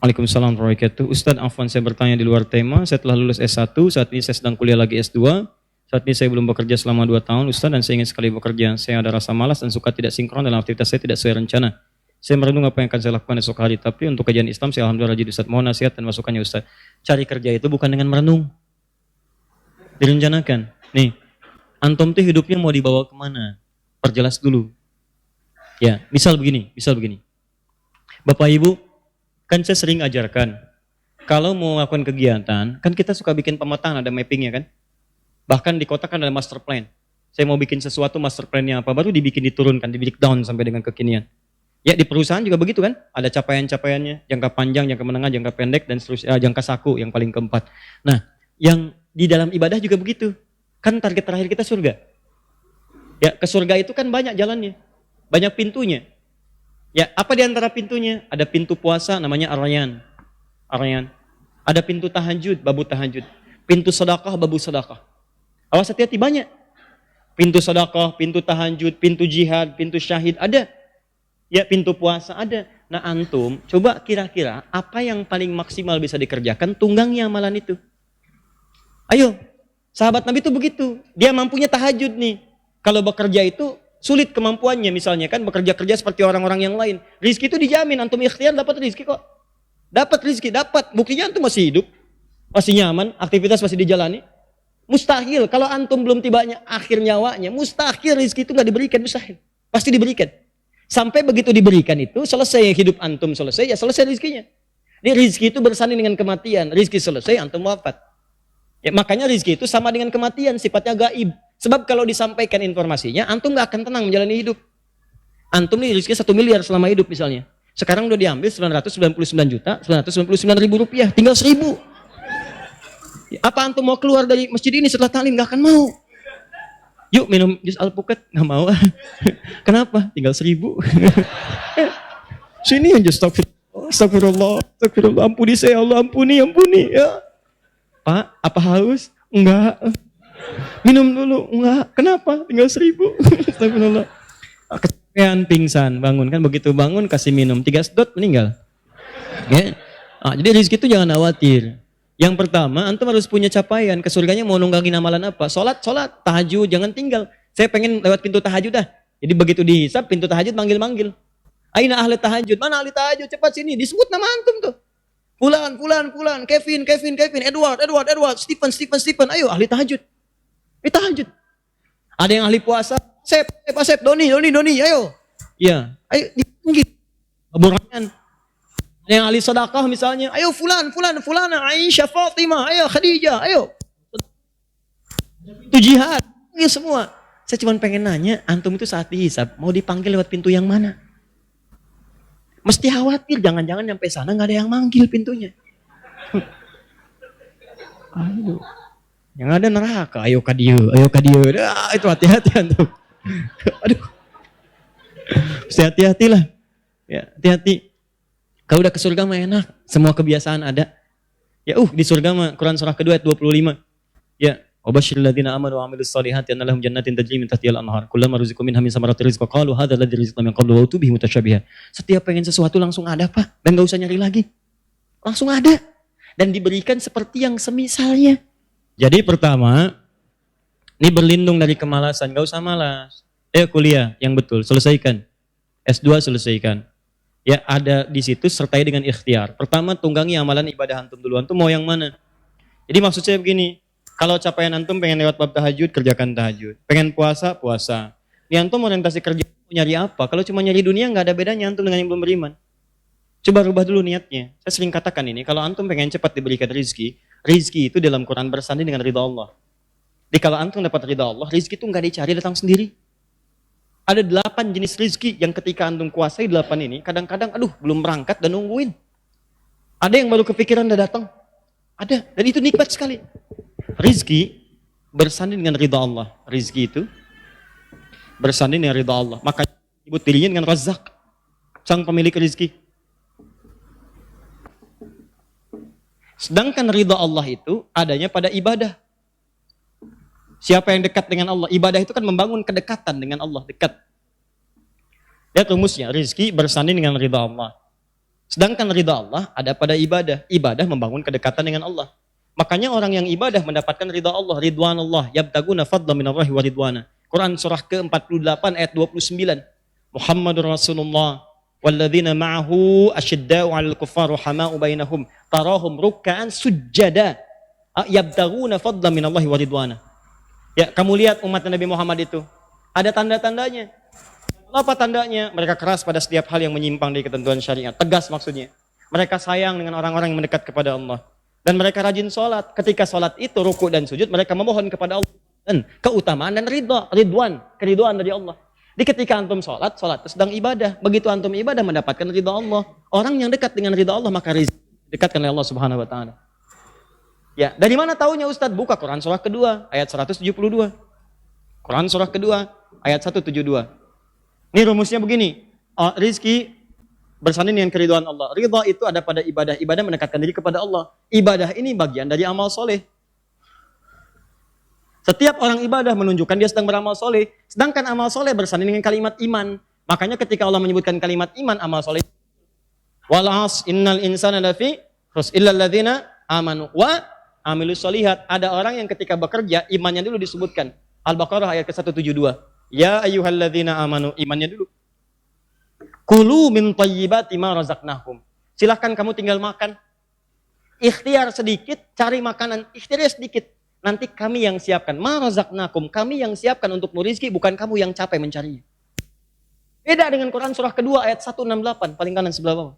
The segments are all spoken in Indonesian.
Waalaikumsalam warahmatullahi wabarakatuh. Ustadz, afwan saya bertanya di luar tema. Saya telah lulus S1, saat ini saya sedang kuliah lagi S2. Saat ini saya belum bekerja selama 2 tahun, Ustadz, dan saya ingin sekali bekerja. Saya ada rasa malas dan suka tidak sinkron dalam aktivitas saya tidak sesuai rencana. Saya merenung apa yang akan saya lakukan esok hari, tapi untuk kajian Islam saya alhamdulillah jadi Ustadz. Mohon nasihat dan masukannya Ustadz. Cari kerja itu bukan dengan merenung. Direncanakan. Nih, antum tuh hidupnya mau dibawa kemana? Perjelas dulu. Ya, misal begini. Bapak Ibu, kan saya sering ajarkan, kalau mau melakukan kegiatan, kan kita suka bikin pemetaan, ada mappingnya kan? Bahkan di kota kan ada master plan. Saya mau bikin sesuatu, master plan-nya apa, baru dibikin diturunkan, di breakdown sampai dengan kekinian. Ya di perusahaan juga begitu kan? Ada capaian-capaiannya, jangka panjang, jangka menengah, jangka pendek, dan seterusnya, jangka saku yang paling keempat. Nah, yang di dalam ibadah juga begitu. Kan target terakhir kita surga. Ya, ke surga itu kan banyak jalannya, banyak pintunya. Ya, apa di antara pintunya? Ada pintu puasa namanya Ar-Rayyan. Ada pintu tahajud, babu tahajud. Pintu sedekah, babu sedekah. Awas hati-hati banyak. Pintu sedekah, pintu tahajud, pintu jihad, pintu syahid ada. Ya, pintu puasa ada. Nah, antum coba kira-kira apa yang paling maksimal bisa dikerjakan, tunggangi amalan itu. Ayo. Sahabat Nabi itu begitu. Dia mampunya tahajud nih. Kalau bekerja itu sulit kemampuannya, misalnya kan bekerja-kerja seperti orang-orang yang lain. Rizki itu dijamin, antum ikhtiar dapat rizki kok. Dapat rizki, dapat. Buktinya antum masih hidup, masih nyaman, aktivitas masih dijalani. Mustahil, kalau antum belum tibanya akhir nyawanya, mustahil rizki itu nggak diberikan, mustahil. Pasti diberikan. Sampai begitu diberikan itu, selesai hidup antum selesai, ya selesai rizkinya. Ini rizki itu bersanding dengan kematian. Rizki selesai, antum wafat. Ya, makanya rizki itu sama dengan kematian, sifatnya gaib. Sebab kalau disampaikan informasinya, antum nggak akan tenang menjalani hidup. Antum nih rizki 1 miliar selama hidup misalnya. Sekarang udah diambil 999.999.000 rupiah, tinggal 1.000. Apa antum mau keluar dari masjid ini setelah taklim? Nggak akan mau. Yuk minum jus alpukat, nggak mau. Kenapa? Tinggal 1.000. Sini aja, astagfirullah, ampuni saya Allah, ampuni. Ya. Pak, apa haus? Enggak. Minum dulu, enggak. Kenapa? Tinggal 1.000. Astagfirullah. Kecapean, pingsan, bangun kan begitu bangun kasih minum 3 sedot meninggal. Ya. Jadi rezeki itu jangan khawatir. Yang pertama, antum harus punya capaian. Ke surganya mau nunggangin amalan apa? Salat, tahajud, jangan tinggal. Saya pengen lewat pintu tahajud dah. Jadi begitu dihisap pintu tahajud manggil-manggil. Aina ahli tahajud? Mana ahli tahajud? Cepat sini. Disebut nama antum tuh. Fulan, Kevin, Edward, Stephen. Ayo ahli tahajud. Tahajud. Ada yang ahli puasa, Sep, Doni, ayo. Iya, ayo dipanggil. Aburangan. Ada yang ahli sedekah misalnya, ayo fulana, Aisyah, Fatimah, ayo Khadijah, ayo. Itu jihad, panggil semua. Saya cuma pengen nanya, antum itu saat dihisab mau dipanggil lewat pintu yang mana? Mesti khawatir, jangan-jangan sampai sana nggak ada yang manggil pintunya. Aduh. Yang ada neraka, ayo kadieu. Itu hati-hati antum. Aduh. Mesti hati-hatilah. Ya, hati-hati. Kalau udah ke surga mah enak, semua kebiasaan ada. Ya, di surga mah Quran surah kedua ayat 25. Ya, wabasyiril ladzina amanu wa 'amilus solihati anna lahum jannatin tajri min tahtihal anhar. Kullama ruziqu minha min samaratir rizqa qalu hadzal ladzi rizqna min qablu wa utubihi mutasyabiha. Setiap pengen sesuatu langsung ada, Pak, dan enggak usah nyari lagi. Langsung ada dan diberikan seperti yang semisalnya. Jadi pertama, ini berlindung dari kemalasan, gak usah malas. Kuliah yang betul, selesaikan. S2 selesaikan. Ya ada di situ sertai dengan ikhtiar. Pertama, tunggangi amalan ibadah antum dulu. Antum mau yang mana? Jadi maksud saya begini, kalau capaian antum pengen lewat bab tahajud, kerjakan tahajud. Pengen puasa. Ini antum orientasi kerja, nyari apa? Kalau cuma nyari dunia nggak ada bedanya antum dengan yang belum beriman. Coba rubah dulu niatnya. Saya sering katakan ini, kalau antum pengen cepat diberikan rizki itu dalam Quran bersanding dengan ridha Allah. Jadi kalau antum dapat ridha Allah, rizki itu nggak dicari, datang sendiri. Ada 8 jenis rizki yang ketika antum kuasai 8 ini, kadang-kadang belum berangkat dan nungguin. Ada yang baru kepikiran udah datang. Ada, dan itu nikmat sekali. Rizki bersanding dengan ridha Allah. Rizki itu bersanding dengan ridha Allah. Maka disebut dirinya dengan Razzaq, sang pemilik rizki. Sedangkan ridha Allah itu adanya pada ibadah. Siapa yang dekat dengan Allah? Ibadah itu kan membangun kedekatan dengan Allah, dekat. Lihat rumusnya, rizki bersanding dengan ridha Allah. Sedangkan ridha Allah ada pada ibadah. Ibadah membangun kedekatan dengan Allah. Makanya orang yang ibadah mendapatkan ridha Allah, ridwanullah, yabtaguna fadla minallahi wa ridwana. Quran surah ke-48 ayat 29. Muhammadur Rasulullah walladzina ma'ahu asyidda'u 'alal kuffari rahama'u bainahum tarahum ruk'an sujada yabtaguna fadla minallahi wa ridwana. Ya, kamu lihat umat Nabi Muhammad itu ada tanda-tandanya. Apa tandanya? Mereka keras pada setiap hal yang menyimpang dari ketentuan syariat. Tegas maksudnya. Mereka sayang dengan orang-orang yang mendekat kepada Allah. Dan mereka rajin sholat. Ketika sholat itu, ruku dan sujud, mereka memohon kepada Allah. Dan keutamaan dan keriduan dari Allah. Di ketika antum sholat itu sedang ibadah. Begitu antum ibadah mendapatkan ridha Allah. Orang yang dekat dengan ridha Allah, maka dekatkan oleh Allah Subhanahu wa Ta'ala. Ya, dari mana taunya Ustadz? Buka Quran surah kedua, ayat 172. Quran surah kedua, ayat 172. Ini rumusnya begini. Rizki bersanding dengan keridhaan Allah. Ridha itu ada pada ibadah. Ibadah mendekatkan diri kepada Allah. Ibadah ini bagian dari amal soleh. Setiap orang ibadah menunjukkan dia sedang beramal soleh. Sedangkan amal soleh bersanding dengan kalimat iman. Makanya ketika Allah menyebutkan kalimat iman, amal soleh. Wal 'asr innal insana lafi khusr illal ladzina amanu wa amilus sholihat. Ada orang yang ketika bekerja imannya dulu disebutkan. Al-Baqarah ayat ke-172. Ya ayyuhalladzina amanu, imannya dulu. Kulu min thayyibati ma razaqnakum. Silahkan kamu tinggal makan. Ikhtiar sedikit, cari makanan. Ikhtiar sedikit. Nanti kami yang siapkan. Ma razaqnakum, kami yang siapkan untuk rizki, bukan kamu yang capek mencarinya. Beda dengan Quran surah kedua ayat 168, paling kanan sebelah bawah.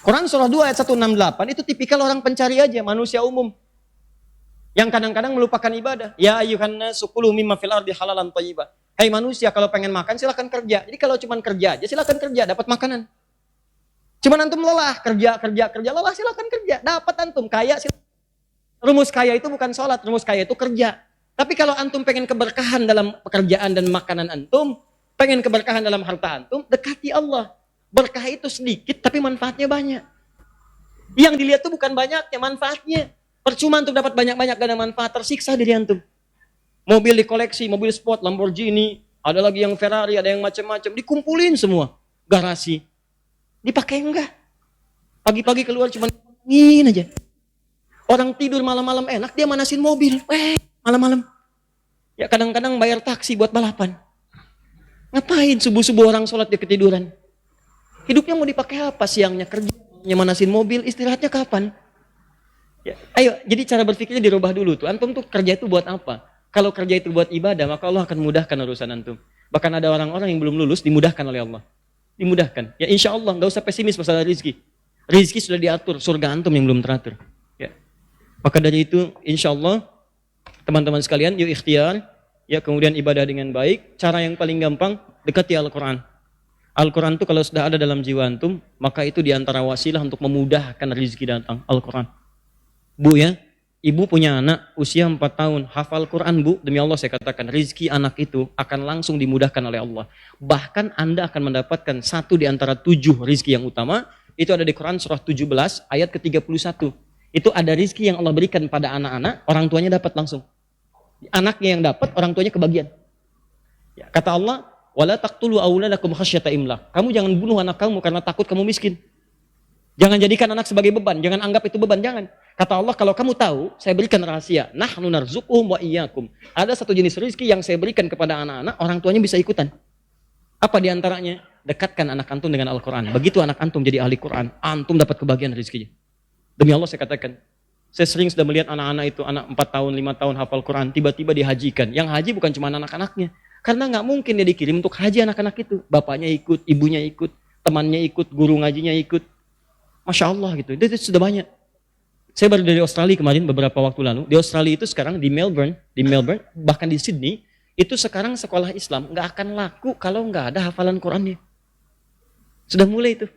Quran surah 2 ayat 168 itu tipikal orang pencari aja, manusia umum. Yang kadang-kadang melupakan ibadah. Ya ayyuhan nasu kulu mimma fil ardi halalan thayyibah. Hai manusia, kalau pengen makan silakan kerja. Jadi kalau cuma kerja aja silakan kerja, dapat makanan. Cuman antum lelah, kerja, lelah silakan kerja. Dapat antum kaya silakan. Rumus kaya itu bukan sholat, rumus kaya itu kerja. Tapi kalau antum pengen keberkahan dalam pekerjaan dan makanan antum, pengen keberkahan dalam harta antum, dekati Allah. Berkah itu sedikit tapi manfaatnya banyak. Yang dilihat itu bukan banyaknya, manfaatnya. Percuma untuk dapat banyak-banyak gak ada manfaat, tersiksa diri antum. Mobil dikoleksi, mobil sport, Lamborghini, ada lagi yang Ferrari, ada yang macam-macam, dikumpulin semua. Garasi. Dipakai enggak? Pagi-pagi keluar cuma angin aja. Orang tidur malam-malam enak, dia manasin mobil. Malam-malam. Ya kadang-kadang bayar taksi buat balapan. Ngapain subuh-subuh orang sholat dia ketiduran? Hidupnya mau dipakai apa? Siangnya kerja, manasin mobil, istirahatnya kapan? Ya, ayo, jadi cara berpikirnya dirubah dulu tuh. Antum tuh kerja itu buat apa? Kalau kerja itu buat ibadah, maka Allah akan mudahkan urusan antum. Bahkan ada orang-orang yang belum lulus dimudahkan oleh Allah. Dimudahkan. Ya insya Allah, nggak usah pesimis masalah rizki. Rizki sudah diatur, surga antum yang belum teratur. Ya. Maka dari itu, insya Allah, teman-teman sekalian, yuk ikhtiar. Ya, kemudian ibadah dengan baik. Cara yang paling gampang, dekati Al-Quran. Al-Quran itu kalau sudah ada dalam jiwa antum, maka itu diantara wasilah untuk memudahkan rizki datang. Al-Quran. Bu ya, ibu punya anak usia 4 tahun, hafal Quran bu, demi Allah saya katakan, rizki anak itu akan langsung dimudahkan oleh Allah. Bahkan Anda akan mendapatkan 1 di antara 7 rizki yang utama, itu ada di Quran surah 17 ayat ke-31. Itu ada rizki yang Allah berikan pada anak-anak, orang tuanya dapat langsung. Anaknya yang dapat, orang tuanya kebagian. Ya, kata Allah, wala taqtulu auladakum khasyata imlaq. Kamu jangan bunuh anak kamu karena takut kamu miskin. Jangan jadikan anak sebagai beban, jangan anggap itu beban, jangan. Kata Allah, kalau kamu tahu, saya berikan rahasia. Nahnu narzuquhum wa iyyakum. Ada satu jenis rezeki yang saya berikan kepada anak-anak, orang tuanya bisa ikutan. Apa diantaranya? Dekatkan anak antum dengan Al-Quran. Begitu anak antum jadi ahli Quran, antum dapat kebagian rezekinya. Demi Allah saya katakan, saya sering sudah melihat anak-anak itu, anak 4 tahun, 5 tahun hafal Quran, tiba-tiba dihajikan. Yang haji bukan cuma anak-anaknya. Karena nggak mungkin dia dikirim untuk haji anak-anak itu. Bapaknya ikut, ibunya ikut, temannya ikut, guru ngajinya ikut. Masya Allah gitu, itu sudah banyak. Saya baru dari Australia kemarin beberapa waktu lalu. Di Australia itu sekarang di Melbourne, bahkan di Sydney, itu sekarang sekolah Islam nggak akan laku kalau nggak ada hafalan Qurannya. Sudah mulai itu.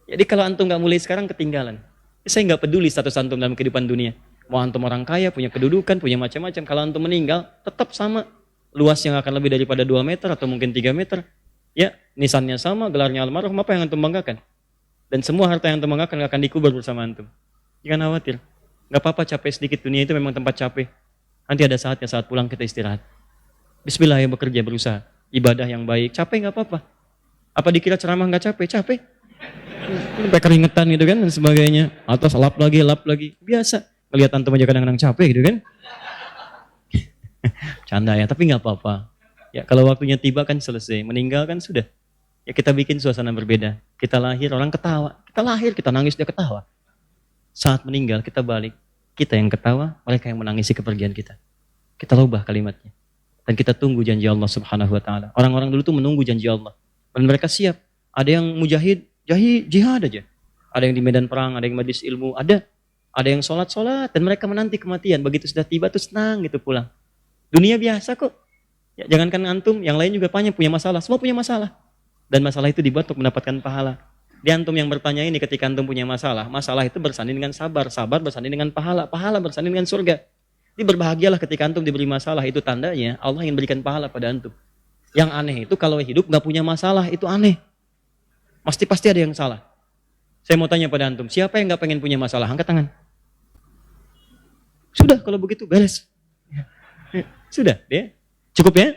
Jadi kalau antum nggak mulai sekarang ketinggalan. Saya nggak peduli status antum dalam kehidupan dunia. Mau antum orang kaya, punya kedudukan, punya macam-macam. Kalau antum meninggal, tetap sama. Luas yang akan lebih daripada 2 meter atau mungkin 3 meter. Ya, nisannya sama, gelarnya almarhum, apa yang antum banggakan? Dan semua harta yang antum banggakan akan dikubur bersama antum. Jangan khawatir. Gak apa-apa capek sedikit, dunia itu memang tempat capek. Nanti ada saatnya saat pulang kita istirahat. Bismillah ya bekerja, berusaha. Ibadah yang baik, capek gak apa-apa. Apa dikira ceramah gak capek? Capek. sampai keringetan gitu kan dan sebagainya. Atas lap lagi. Biasa. Ngeliat antum aja kadang-kadang capek gitu kan. Canda ya, tapi nggak apa-apa. Ya kalau waktunya tiba kan selesai, meninggal kan sudah. Ya kita bikin suasana berbeda. Kita lahir orang ketawa, kita lahir kita nangis dia ketawa. Saat meninggal kita balik, kita yang ketawa, mereka yang menangisi kepergian kita. Kita rubah kalimatnya. Dan kita tunggu janji Allah Subhanahu wa taala. Orang-orang dulu tuh menunggu janji Allah. Dan mereka siap. Ada yang mujahid, jihad aja. Ada yang di medan perang, ada yang majlis ilmu, ada. Ada yang sholat, dan mereka menanti kematian. Begitu sudah tiba tuh senang gitu pulang. Dunia biasa kok. Ya, jangankan antum, yang lain juga banyak punya masalah. Semua punya masalah. Dan masalah itu dibuat untuk mendapatkan pahala. Di antum yang bertanya ini ketika antum punya masalah. Masalah itu bersanding dengan sabar. Sabar bersanding dengan pahala. Pahala bersanding dengan surga. Jadi berbahagialah ketika antum diberi masalah. Itu tandanya Allah ingin berikan pahala pada antum. Yang aneh itu kalau hidup gak punya masalah. Itu aneh. Pasti ada yang salah. Saya mau tanya pada antum. Siapa yang gak pengen punya masalah? Angkat tangan. Sudah kalau begitu beres. Sudah ya. Cukup ya.